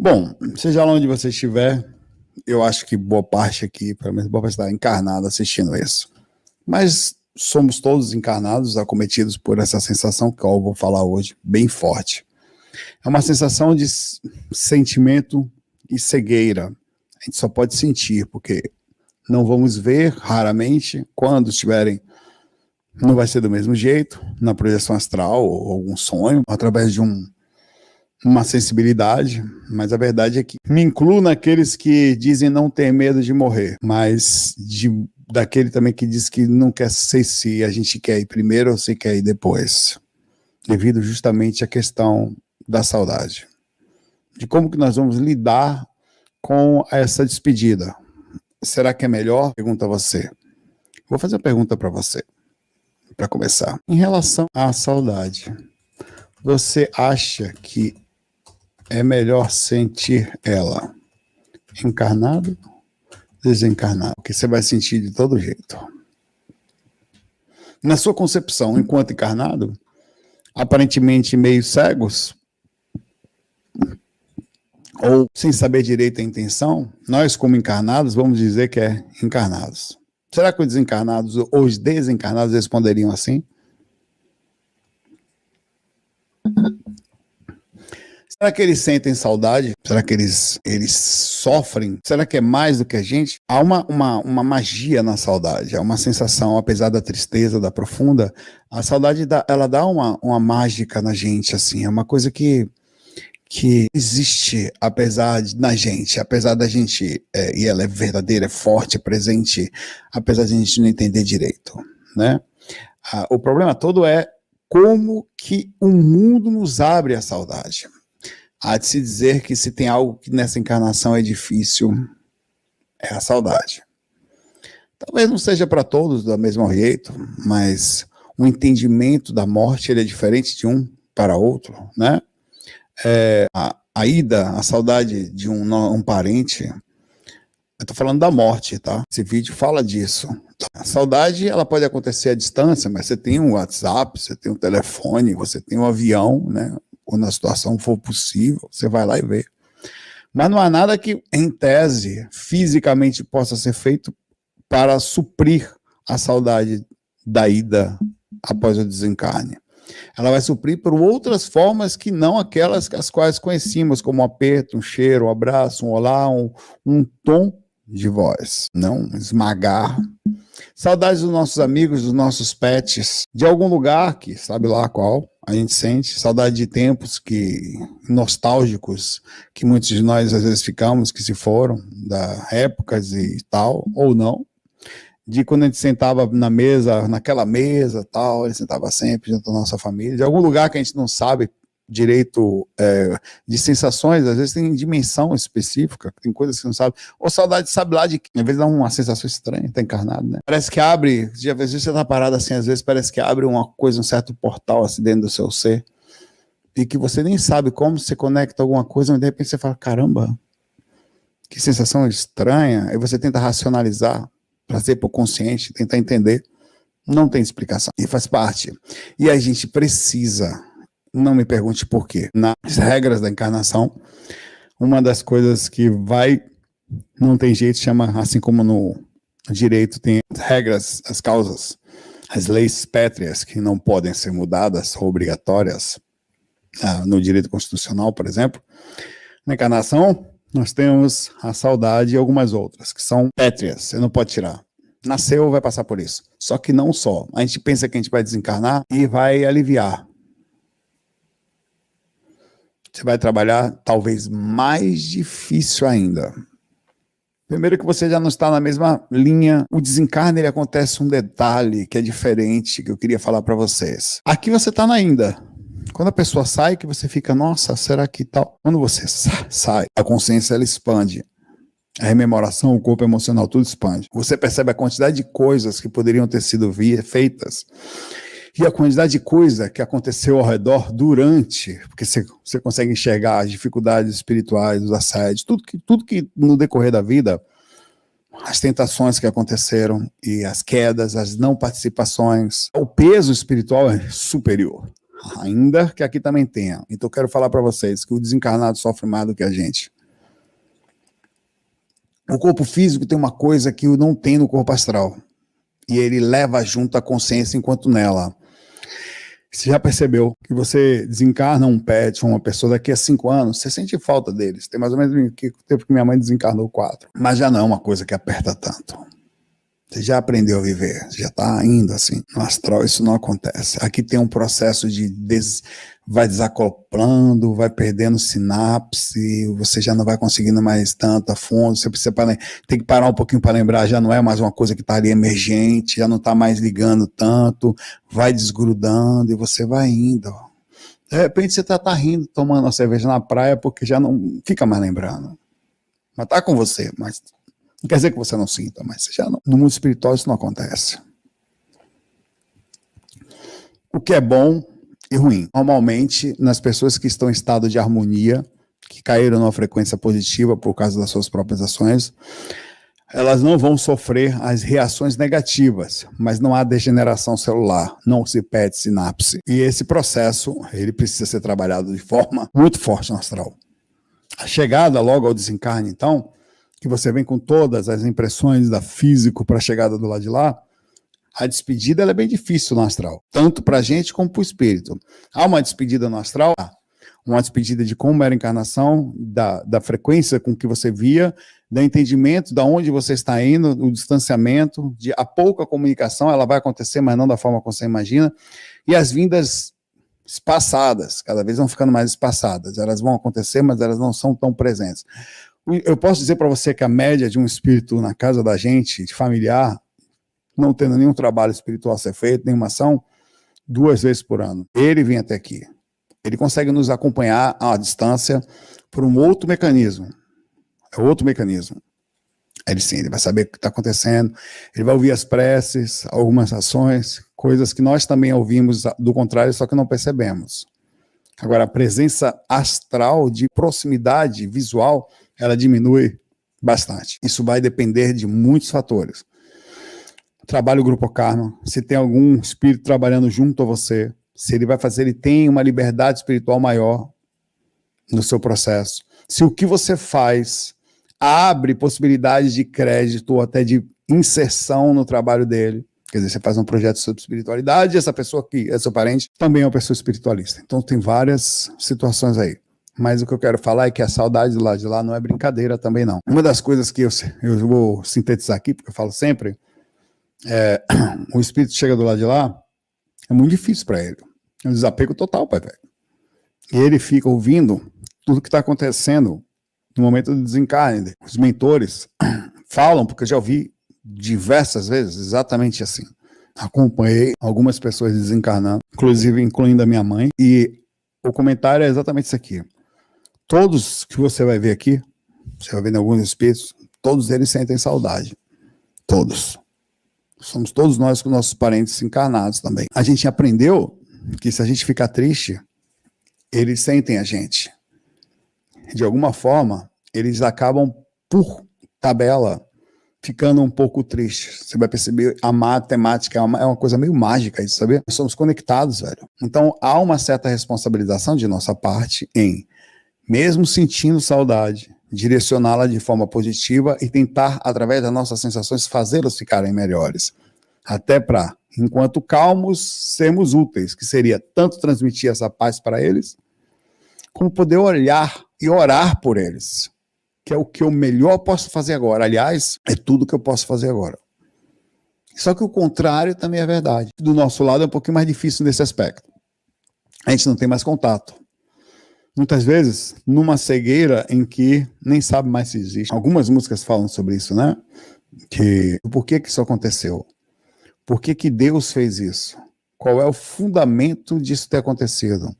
Bom, seja lá onde você estiver, eu acho que boa parte aqui, pelo menos boa parte está encarnada assistindo isso. Mas somos todos encarnados, acometidos por essa sensação que eu vou falar hoje, bem forte. É uma sensação de sentimento e cegueira. A gente só pode sentir, porque não vamos ver, raramente, quando estiverem, não vai ser do mesmo jeito, na projeção astral ou algum sonho, através de uma sensibilidade, mas a verdade é que me incluo naqueles que dizem não ter medo de morrer, mas daquele também que diz que não quer ser se a gente quer ir primeiro ou se quer ir depois, devido justamente à questão da saudade, de como que nós vamos lidar com essa despedida. Será que é melhor? Pergunta a você. Vou fazer uma pergunta para você, para começar. Em relação à saudade, você acha que é melhor sentir ela encarnado, desencarnado? Porque você vai sentir de todo jeito. Na sua concepção, enquanto encarnado, aparentemente meio cegos, ou sem saber direito a intenção, nós como encarnados vamos dizer que é encarnados. Será que os desencarnados ou os desencarnados responderiam assim? Será que eles sentem saudade? Será que eles sofrem? Será que é mais do que a gente? Há uma magia na saudade, há uma sensação, apesar da tristeza, da profunda, a saudade ela dá uma mágica na gente, assim, é uma coisa que existe apesar da gente, e ela é verdadeira, é forte, é presente, apesar de a gente não entender direito, né? O problema todo é como que o mundo nos abre a saudade. Há de se dizer que se tem algo que nessa encarnação é difícil, é a saudade. Talvez não seja para todos do mesmo jeito, mas o entendimento da morte ele é diferente de um para outro, né? A ida, a saudade de um parente, eu estou falando da morte, tá? Esse vídeo fala disso. A saudade, ela pode acontecer à distância, mas você tem um WhatsApp, você tem um telefone, você tem um avião, né? Quando a situação for possível, você vai lá e vê. Mas não há nada que, em tese, fisicamente possa ser feito para suprir a saudade da ida após o desencarne. Ela vai suprir por outras formas que não aquelas as quais conhecíamos, como um aperto, um cheiro, um abraço, um olá, um tom de voz, não esmagar. Saudades dos nossos amigos, dos nossos pets, de algum lugar que sabe lá qual a gente sente, saudade de tempos nostálgicos que muitos de nós às vezes ficamos, que se foram, da épocas e tal, ou não, de quando a gente sentava na mesa, naquela mesa tal, ele sentava sempre junto da nossa família, de algum lugar que a gente não sabe direito, de sensações, às vezes tem dimensão específica, tem coisas que não sabe, ou saudade sabe lá de que, às vezes dá uma sensação estranha, tá encarnado, né? Parece que abre, às vezes você tá parado assim, às vezes parece que abre uma coisa, um certo portal assim dentro do seu ser, e que você nem sabe como você conecta alguma coisa, mas de repente você fala, caramba, que sensação estranha, aí você tenta racionalizar, trazer para o consciente, tentar entender, não tem explicação, e faz parte, e a gente precisa. Não me pergunte por quê. Nas regras da encarnação, uma das coisas que não tem jeito, chama, assim como no direito tem as regras, as causas, as leis pétreas que não podem ser mudadas, são obrigatórias, no direito constitucional, por exemplo. Na encarnação, nós temos a saudade e algumas outras, que são pétreas, você não pode tirar. Nasceu, vai passar por isso. Só que não só. A gente pensa que a gente vai desencarnar e vai aliviar. Você vai trabalhar talvez mais difícil ainda. Primeiro que você já não está na mesma linha. O desencarne, ele acontece um detalhe que é diferente, que eu queria falar para vocês. Aqui você está na ainda. Quando a pessoa sai, que você fica, nossa, será que tal? Quando você sai, a consciência ela expande. A rememoração, o corpo emocional, tudo expande. Você percebe a quantidade de coisas que poderiam ter sido feitas e a quantidade de coisa que aconteceu ao redor durante, porque você consegue enxergar as dificuldades espirituais, os assédios, tudo que no decorrer da vida, as tentações que aconteceram e as quedas, as não participações, o peso espiritual é superior, ainda que aqui também tenha. Então eu quero falar para vocês que o desencarnado sofre mais do que a gente. O corpo físico tem uma coisa que não tem no corpo astral. E ele leva junto a consciência enquanto nela. Você já percebeu que você desencarna um pet, uma pessoa daqui a 5 anos, você sente falta deles. Tem mais ou menos o tempo que minha mãe desencarnou 4. Mas já não é uma coisa que aperta tanto. Você já aprendeu a viver, já está indo assim. No astral isso não acontece. Aqui tem um processo vai desacoplando, vai perdendo sinapse, você já não vai conseguindo mais tanto a fundo, você precisa tem que parar um pouquinho para lembrar, já não é mais uma coisa que está ali emergente, já não está mais ligando tanto, vai desgrudando e você vai indo. De repente você tá rindo, tomando uma cerveja na praia porque já não fica mais lembrando. Mas tá com você, mas não quer dizer que você não sinta, mas você já não. No mundo espiritual isso não acontece. O que é bom e ruim. Normalmente, nas pessoas que estão em estado de harmonia, que caíram numa frequência positiva por causa das suas próprias ações, elas não vão sofrer as reações negativas, mas não há degeneração celular, não se perde sinapse. E esse processo, ele precisa ser trabalhado de forma muito forte no astral. A chegada logo ao desencarne, então, que você vem com todas as impressões da físico para a chegada do lado de lá, a despedida ela é bem difícil no astral, tanto para a gente como para o espírito. Há uma despedida no astral, uma despedida de como era a encarnação, da frequência com que você via, do entendimento de onde você está indo, o distanciamento, a pouca comunicação, ela vai acontecer, mas não da forma como você imagina, e as vindas espaçadas, cada vez vão ficando mais espaçadas, elas vão acontecer, mas elas não são tão presentes. Eu posso dizer para você que a média de um espírito na casa da gente, de familiar, não tendo nenhum trabalho espiritual a ser feito, nenhuma ação, 2 vezes por ano. Ele vem até aqui. Ele consegue nos acompanhar à distância por um outro mecanismo. É outro mecanismo. Ele sim, ele vai saber o que está acontecendo, ele vai ouvir as preces, algumas ações, coisas que nós também ouvimos do contrário, só que não percebemos. Agora, a presença astral de proximidade visual, ela diminui bastante. Isso vai depender de muitos fatores. Trabalho Grupo Karma, se tem algum espírito trabalhando junto a você, se ele vai fazer, ele tem uma liberdade espiritual maior no seu processo. Se o que você faz abre possibilidades de crédito ou até de inserção no trabalho dele, quer dizer, você faz um projeto sobre espiritualidade, essa pessoa que é seu parente também é uma pessoa espiritualista. Então tem várias situações aí. Mas o que eu quero falar é que a saudade do lado de lá não é brincadeira também não. Uma das coisas que eu vou sintetizar aqui, porque eu falo sempre, o espírito chega do lado de lá, é muito difícil para ele. É um desapego total, pai velho. E ele fica ouvindo tudo que está acontecendo no momento do desencarne. Os mentores falam, porque eu já ouvi diversas vezes, exatamente assim. Acompanhei algumas pessoas desencarnando, inclusive incluindo a minha mãe, e o comentário é exatamente isso aqui. Todos que você vai ver aqui, você vai ver em alguns espíritos, todos eles sentem saudade. Todos. Somos todos nós com nossos parentes encarnados também. A gente aprendeu que se a gente ficar triste, eles sentem a gente. De alguma forma, eles acabam, por tabela, ficando um pouco tristes. Você vai perceber, a matemática é uma coisa meio mágica, isso, sabe? Nós somos conectados, velho. Então, há uma certa responsabilização de nossa parte em, mesmo sentindo saudade, direcioná-la de forma positiva e tentar, através das nossas sensações, fazê-los ficarem melhores. Até para, enquanto calmos, sermos úteis, que seria tanto transmitir essa paz para eles, como poder olhar e orar por eles, que é o que eu melhor posso fazer agora. Aliás, é tudo que eu posso fazer agora. Só que o contrário também é verdade. Do nosso lado é um pouquinho mais difícil nesse aspecto. A gente não tem mais contato. Muitas vezes, numa cegueira em que nem sabe mais se existe. Algumas músicas falam sobre isso, né? Que por que isso aconteceu? Por que Deus fez isso? Qual é o fundamento disso ter acontecido?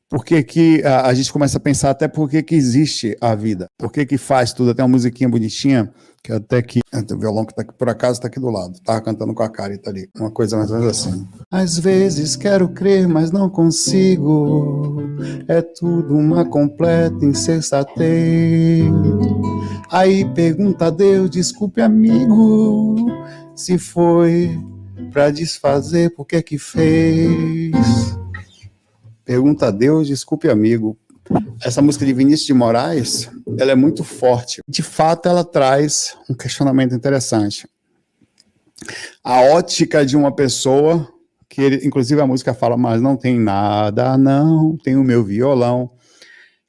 Por que a gente começa a pensar até por que existe a vida? Por que faz tudo? Até uma musiquinha bonitinha, que até que o violão que tá aqui, por acaso está aqui do lado. Tava cantando com a Carita ali. Uma coisa mais ou menos assim. Às vezes quero crer, mas não consigo. É tudo uma completa insensatez. Aí pergunta a Deus, desculpe amigo, se foi pra desfazer, por que fez? Pergunta a Deus, desculpe amigo, Essa música de Vinícius de Moraes, ela é muito forte. De fato, ela traz um questionamento interessante. A ótica de uma pessoa, que ele, inclusive a música fala, mas não tem nada, não, tem o meu violão.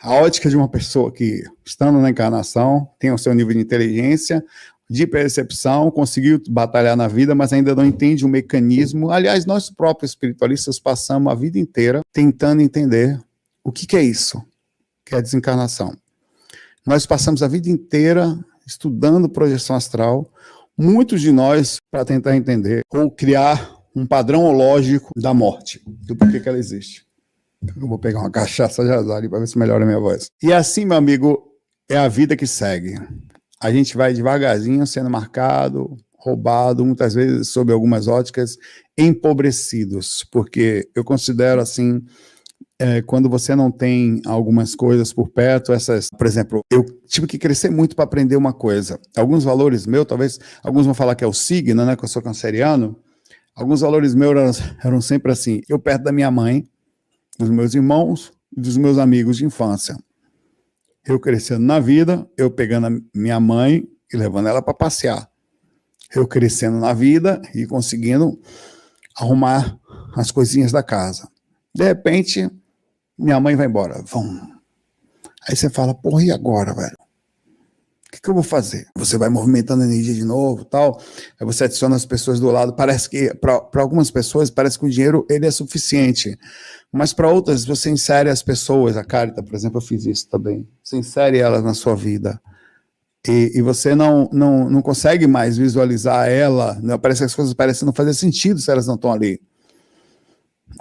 A ótica de uma pessoa que, estando na encarnação, tem o seu nível de inteligência, de percepção, conseguiu batalhar na vida, mas ainda não entende o mecanismo. Aliás, nós próprios espiritualistas passamos a vida inteira tentando entender o que é isso, que é a desencarnação. Nós passamos a vida inteira estudando projeção astral, muitos de nós para tentar entender ou criar um padrão lógico da morte, do porquê que ela existe. Eu vou pegar uma cachaça de azar ali para ver se melhora a minha voz. E assim, meu amigo, é a vida que segue. A gente vai devagarzinho sendo marcado, roubado, muitas vezes sob algumas óticas, empobrecidos, porque eu considero assim, quando você não tem algumas coisas por perto, essas, por exemplo, eu tive que crescer muito para aprender uma coisa. Alguns valores meus, talvez, alguns vão falar que é o signo, né, que eu sou canceriano, alguns valores meus eram sempre assim, eu perto da minha mãe, dos meus irmãos e dos meus amigos de infância. Eu crescendo na vida, eu pegando a minha mãe e levando ela para passear. Eu crescendo na vida e conseguindo arrumar as coisinhas da casa. De repente, minha mãe vai embora. Vum. Aí você fala, porra, e agora, velho? O que eu vou fazer? Você vai movimentando a energia de novo, tal. Aí você adiciona as pessoas do lado. Parece que, para algumas pessoas, parece que o dinheiro ele é suficiente. Mas para outras, você insere as pessoas, a Carita, por exemplo, eu fiz isso também. Você insere elas na sua vida. E você não consegue mais visualizar ela. Né? Parece que as coisas parecem não fazer sentido se elas não estão ali.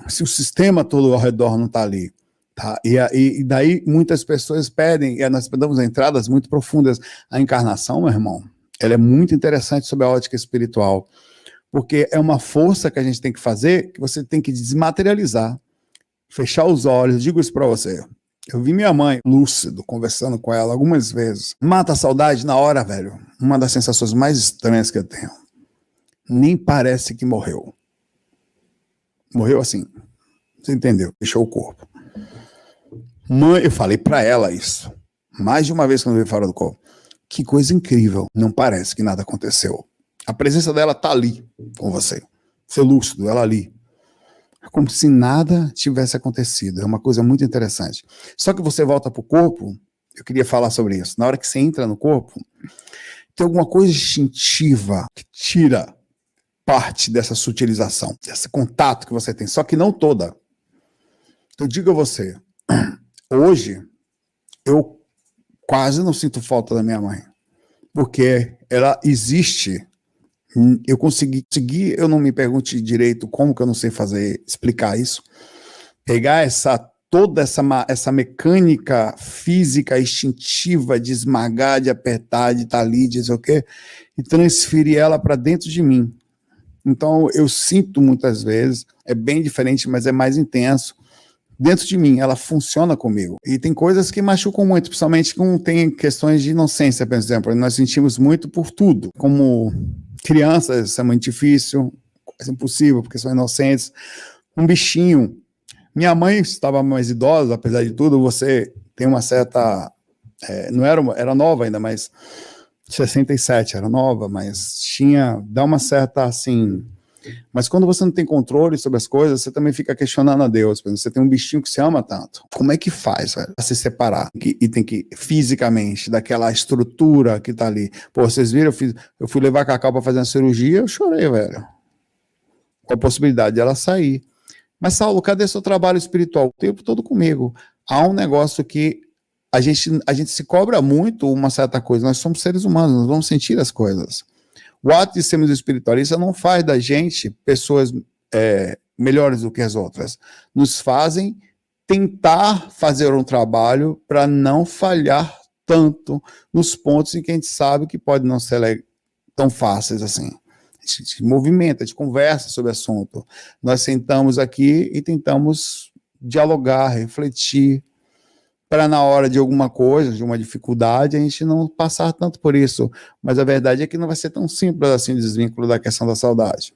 Se o sistema todo ao redor não está ali. Tá? E daí muitas pessoas pedem, e nós damos entradas muito profundas. A encarnação, meu irmão, ela é muito interessante sob a ótica espiritual. Porque é uma força que a gente tem que fazer, que você tem que desmaterializar. Fechar os olhos, eu digo isso para você. Eu vi minha mãe, lúcido, conversando com ela algumas vezes. Mata a saudade na hora, velho. Uma das sensações mais estranhas que eu tenho. Nem parece que morreu. Morreu assim. Você entendeu? Deixou o corpo. Mãe, eu falei para ela isso. Mais de uma vez quando eu vi fora do corpo. Que coisa incrível. Não parece que nada aconteceu. A presença dela tá ali com você. Ser lúcido, ela ali. É como se nada tivesse acontecido. É uma coisa muito interessante. Só que você volta para o corpo, eu queria falar sobre isso. Na hora que você entra no corpo, tem alguma coisa instintiva que tira parte dessa sutilização, desse contato que você tem, só que não toda. Então, eu digo a você, hoje, eu quase não sinto falta da minha mãe, porque ela existe. Eu consegui, eu não me pergunte direito como que eu não sei explicar isso, pegar toda essa mecânica física, instintiva de esmagar, de apertar, de estar ali, de dizer o quê, e transferir ela para dentro de mim. Então eu sinto muitas vezes, é bem diferente, mas é mais intenso, dentro de mim, ela funciona comigo. E tem coisas que machucam muito, principalmente quando tem questões de inocência, por exemplo, nós sentimos muito por tudo, como crianças, isso é muito difícil, quase impossível, porque são inocentes. Um bichinho. Minha mãe estava mais idosa, apesar de tudo, você tem uma certa... não era nova ainda, mas 67, era nova, mas dá uma certa, assim... Mas quando você não tem controle sobre as coisas, você também fica questionando a Deus. Por exemplo, você tem um bichinho que se ama tanto. Como é que faz, velho, pra se separar? E tem que, fisicamente, daquela estrutura que tá ali. Pô, vocês viram, eu fui levar a Cacau pra fazer uma cirurgia, eu chorei, velho. Com a possibilidade de ela sair. Mas, Saulo, cadê seu trabalho espiritual? O tempo todo comigo. Há um negócio que a gente se cobra muito uma certa coisa. Nós somos seres humanos, nós vamos sentir as coisas. O ato de sermos espiritualistas não faz da gente pessoas melhores do que as outras. Nos fazem tentar fazer um trabalho para não falhar tanto nos pontos em que a gente sabe que pode não ser tão fáceis assim. A gente movimenta, a gente conversa sobre o assunto. Nós sentamos aqui e tentamos dialogar, refletir, para na hora de alguma coisa, de uma dificuldade, a gente não passar tanto por isso. Mas a verdade é que não vai ser tão simples assim o desvínculo da questão da saudade.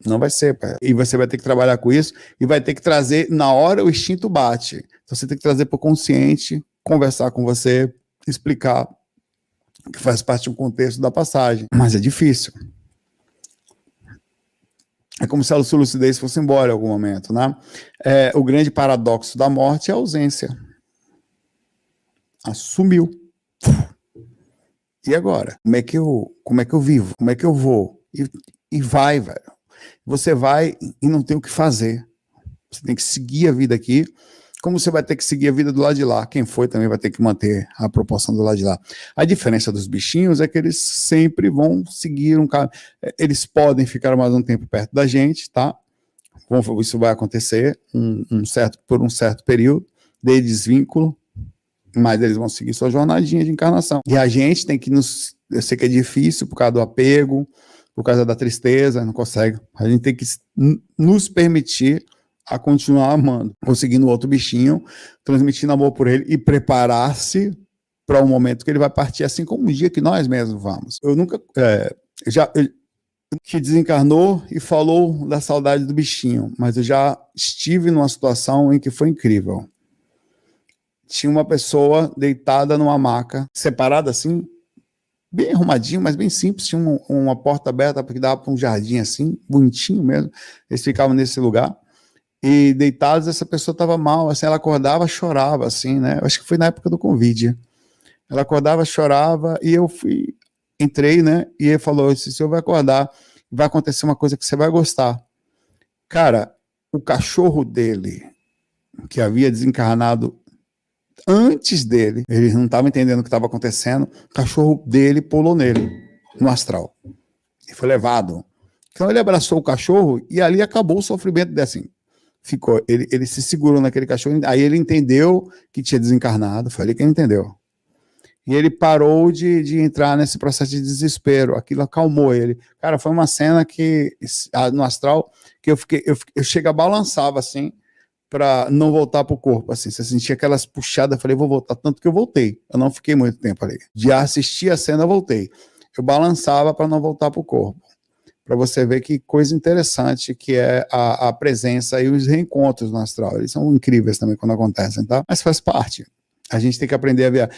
Não vai ser, pai. E você vai ter que trabalhar com isso e vai ter que trazer, na hora o instinto bate. Então você tem que trazer para o consciente, conversar com você, explicar que faz parte de um contexto da passagem. Mas é difícil. É como se a sua lucidez fosse embora em algum momento, né? O grande paradoxo da morte é a ausência. Sumiu. E agora? Como é que eu vivo? Como é que eu vou? E vai, velho. Você vai e não tem o que fazer. Você tem que seguir a vida aqui, como você vai ter que seguir a vida do lado de lá. Quem foi também vai ter que manter a proporção do lado de lá. A diferença dos bichinhos é que eles sempre vão seguir um caminho. Eles podem ficar mais um tempo perto da gente, tá? Isso vai acontecer por um certo período de desvínculo, mas eles vão seguir sua jornadinha de encarnação. E a gente tem que eu sei que é difícil por causa do apego, por causa da tristeza, não consegue. A gente tem que nos permitir a continuar amando, conseguindo outro bichinho, transmitindo amor por ele e preparar-se para um momento que ele vai partir, assim como um dia que nós mesmos vamos. Eu nunca... que desencarnou e falou da saudade do bichinho, mas eu já estive numa situação em que foi incrível. Tinha uma pessoa deitada numa maca, separada assim, bem arrumadinho, mas bem simples, tinha uma porta aberta que dava para um jardim assim, bonitinho mesmo, eles ficavam nesse lugar, e deitados, essa pessoa estava mal, assim, ela acordava, chorava, assim, né, eu acho que foi na época do Covid, ela acordava, chorava, e eu entrei, né, e ele falou, esse senhor vai acordar, vai acontecer uma coisa que você vai gostar. Cara, o cachorro dele, que havia desencarnado antes dele, ele não estava entendendo o que estava acontecendo, o cachorro dele pulou nele, no astral, e foi levado. Então ele abraçou o cachorro e ali acabou o sofrimento dele, assim. Ele se segurou naquele cachorro, aí ele entendeu que tinha desencarnado, foi ali que ele entendeu. E ele parou de entrar nesse processo de desespero, aquilo acalmou ele. Cara, foi uma cena que, no astral, que eu chego a balançava, assim, para não voltar pro corpo, assim, você sentia aquelas puxadas, eu falei, vou voltar, tanto que eu voltei, eu não fiquei muito tempo ali. De assistir a cena, eu voltei. Eu balançava para não voltar pro corpo. Para você ver que coisa interessante que é a presença e os reencontros no astral. Eles são incríveis também quando acontecem, tá? Mas faz parte. A gente tem que aprender a ver.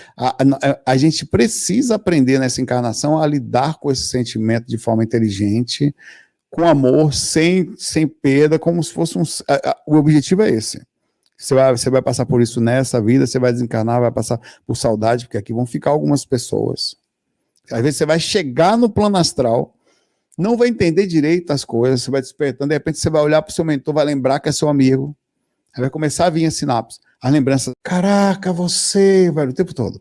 A gente precisa aprender nessa encarnação a lidar com esse sentimento de forma inteligente, com amor, sem perda, como se fosse o objetivo é esse. Você vai passar por isso nessa vida, você vai desencarnar, vai passar por saudade, porque aqui vão ficar algumas pessoas. Às vezes você vai chegar no plano astral, não vai entender direito as coisas, você vai despertando, de repente você vai olhar para o seu mentor, vai lembrar que é seu amigo, aí vai começar a vir a sinapse, a lembrança, caraca, você, velho, o tempo todo.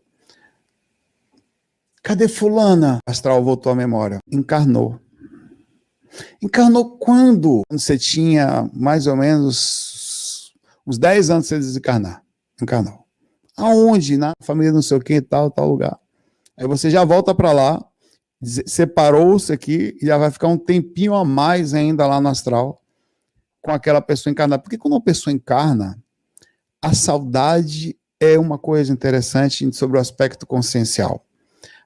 Cadê fulana? O astral voltou à memória, encarnou. Encarnou quando? Quando você tinha mais ou menos uns 10 anos de você desencarnar. Encarnou. Aonde? Na família não sei o que, tal lugar. Aí você já volta para lá, separou-se aqui e já vai ficar um tempinho a mais ainda lá no astral com aquela pessoa encarnada. Porque quando uma pessoa encarna, a saudade é uma coisa interessante sobre o aspecto consciencial.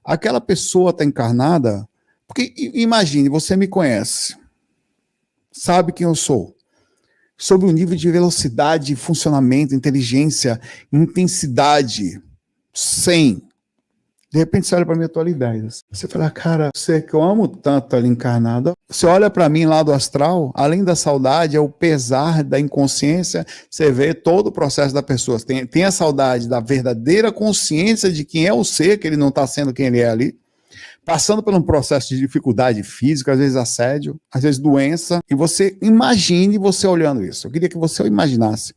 Aquela pessoa está encarnada, porque imagine, você me conhece, sabe quem eu sou, sobre o nível de velocidade, funcionamento, inteligência, intensidade, 100. De repente você olha para mim, eu tô ali 10. Você fala, cara, você que eu amo tanto ali encarnado. Você olha para mim lá do astral, além da saudade, é o pesar da inconsciência, você vê todo o processo da pessoa. Tem a saudade da verdadeira consciência de quem é o ser, que ele não está sendo quem ele é ali, passando por um processo de dificuldade física, às vezes assédio, às vezes doença, e você imagine você olhando isso. Eu queria que você imaginasse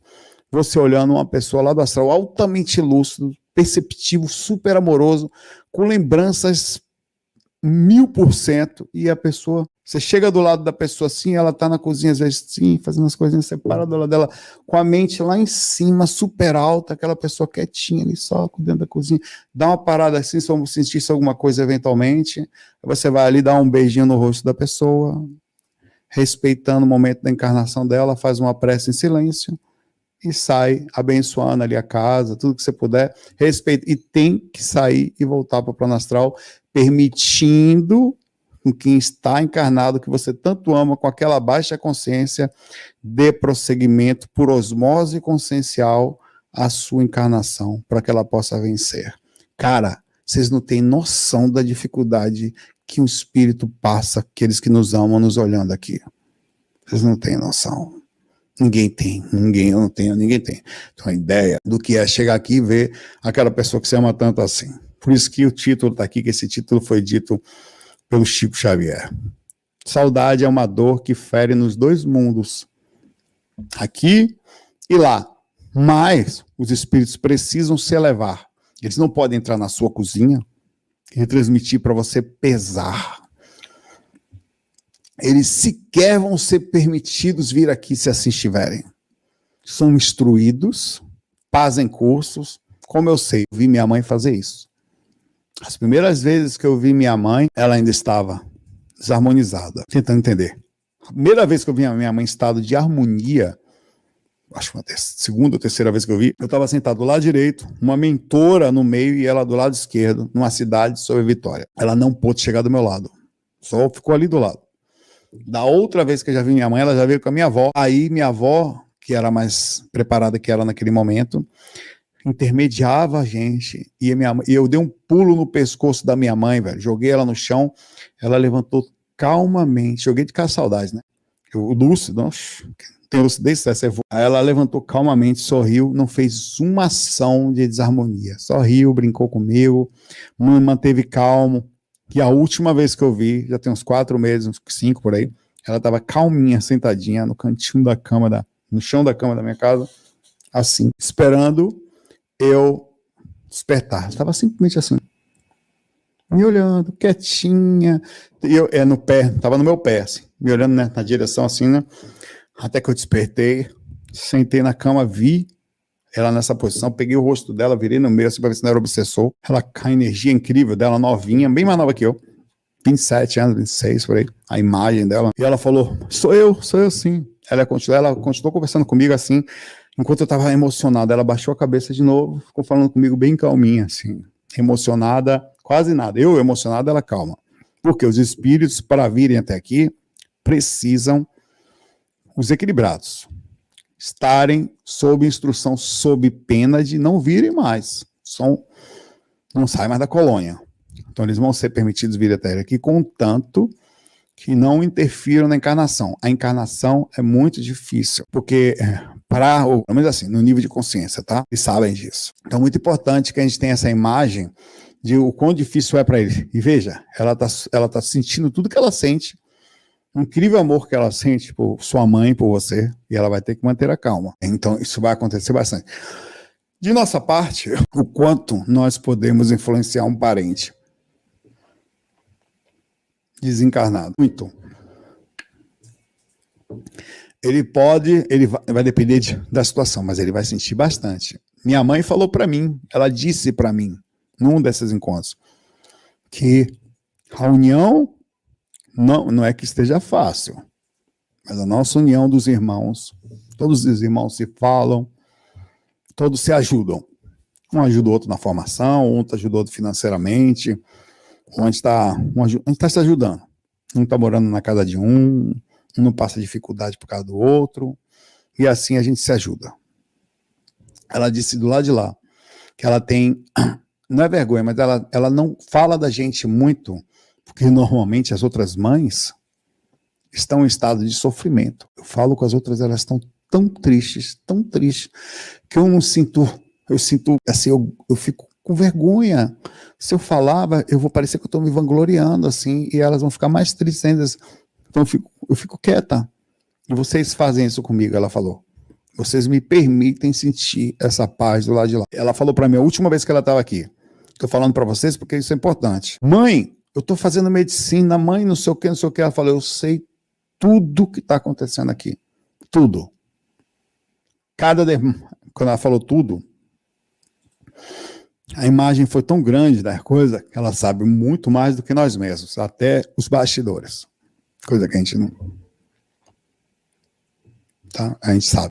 você olhando uma pessoa lá do astral altamente lúcido, perceptivo, super amoroso, com lembranças 1000%, e a pessoa, você chega do lado da pessoa assim, ela tá na cozinha às vezes sim, fazendo as coisinhas, você para do lado dela, com a mente lá em cima, super alta, aquela pessoa quietinha ali, só dentro da cozinha, dá uma parada assim, se você sentisse alguma coisa eventualmente, você vai ali dar um beijinho no rosto da pessoa, respeitando o momento da encarnação dela, faz uma prece em silêncio, e sai abençoando ali a casa, tudo que você puder, respeita, e tem que sair e voltar para o plano astral, permitindo com quem está encarnado, que você tanto ama, com aquela baixa consciência, dê prosseguimento por osmose consciencial a sua encarnação para que ela possa vencer. Cara, vocês não têm noção da dificuldade que o Espírito passa, aqueles que nos amam, nos olhando aqui. Vocês não têm noção. Ninguém tem, eu não tenho, ninguém tem. Tem uma ideia do que é chegar aqui e ver aquela pessoa que você ama tanto assim. Por isso que o título está aqui, que esse título foi dito pelo Chico Xavier. Saudade é uma dor que fere nos dois mundos, aqui e lá. Mas os espíritos precisam se elevar. Eles não podem entrar na sua cozinha e transmitir para você pesar. Eles sequer vão ser permitidos vir aqui se assim estiverem. São instruídos, fazem cursos. Como eu sei, eu vi minha mãe fazer isso. As primeiras vezes que eu vi minha mãe, ela ainda estava desarmonizada, tentando entender. A primeira vez que eu vi a minha mãe em estado de harmonia, acho que uma segunda ou terceira vez que eu vi, eu estava sentado do lado direito, uma mentora no meio e ela do lado esquerdo, numa cidade sobre Vitória. Ela não pôde chegar do meu lado, só ficou ali do lado. Da outra vez que eu já vi minha mãe, ela já veio com a minha avó. Aí minha avó, que era mais preparada que ela naquele momento, intermediava a gente. E eu dei um pulo no pescoço da minha mãe, velho. Joguei ela no chão, ela levantou calmamente. Joguei de cara saudade, né? O Lúcio, nossa, tem lucidez, você voa. Aí ela levantou calmamente, sorriu, não fez uma ação de desarmonia. Sorriu, brincou comigo, manteve calmo. Que a última vez que eu vi, já tem uns 4 meses, uns 5 por aí, ela estava calminha, sentadinha no cantinho da cama, no chão da cama da minha casa, assim, esperando eu despertar. Estava simplesmente assim, me olhando, quietinha, e eu no pé, estava no meu pé, assim, me olhando, né, na direção assim, né, até que eu despertei, sentei na cama, vi ela nessa posição, peguei o rosto dela, virei no meio, assim, para ver se não era obsessor. Ela, com a energia incrível dela, novinha, bem mais nova que eu, 27 anos, 26, por aí, a imagem dela. E ela falou, sou eu sim. Ela continuou conversando comigo assim, enquanto eu estava emocionado. Ela baixou a cabeça de novo, ficou falando comigo bem calminha, assim, emocionada, quase nada. Eu emocionado, ela calma. Porque os espíritos, para virem até aqui, precisam os equilibrados estarem sob instrução, sob pena de não virem mais. Não saem mais da colônia. Então eles vão ser permitidos vir até aqui, contanto que não interfiram na encarnação. A encarnação é muito difícil, porque pelo menos assim, no nível de consciência, tá? Eles sabem disso. Então é muito importante que a gente tenha essa imagem de o quão difícil é para eles. E veja, ela tá sentindo tudo que ela sente, um incrível amor que ela sente por sua mãe, por você, e ela vai ter que manter a calma. Então, isso vai acontecer bastante. De nossa parte, o quanto nós podemos influenciar um parente desencarnado? Muito. Ele vai depender da situação, mas ele vai sentir bastante. Minha mãe falou para mim, ela disse para mim, num desses encontros, que a união não é que esteja fácil, mas a nossa união dos irmãos, todos os irmãos se falam, todos se ajudam. Um ajuda o outro na formação, um ajuda o outro financeiramente, a gente está se ajudando. Um está morando na casa de um não passa dificuldade por causa do outro, e assim a gente se ajuda. Ela disse do lado de lá, que ela tem, não é vergonha, mas ela não fala da gente muito, porque normalmente as outras mães estão em estado de sofrimento. Eu falo com as outras, elas estão tão tristes, que eu sinto assim, eu fico com vergonha. Se eu falava, eu vou parecer que eu estou me vangloriando, assim, e elas vão ficar mais tristes ainda. Então eu fico quieta. E vocês fazem isso comigo, ela falou. Vocês me permitem sentir essa paz do lado de lá. Ela falou para mim, a última vez que ela estava aqui, estou falando para vocês porque isso é importante. Mãe, eu estou fazendo medicina, mãe, não sei o que, não sei o que. Ela falou, eu sei tudo que está acontecendo aqui. Tudo. Quando ela falou tudo, a imagem foi tão grande da coisa que ela sabe muito mais do que nós mesmos, até os bastidores. Coisa que a gente não... Tá? A gente sabe.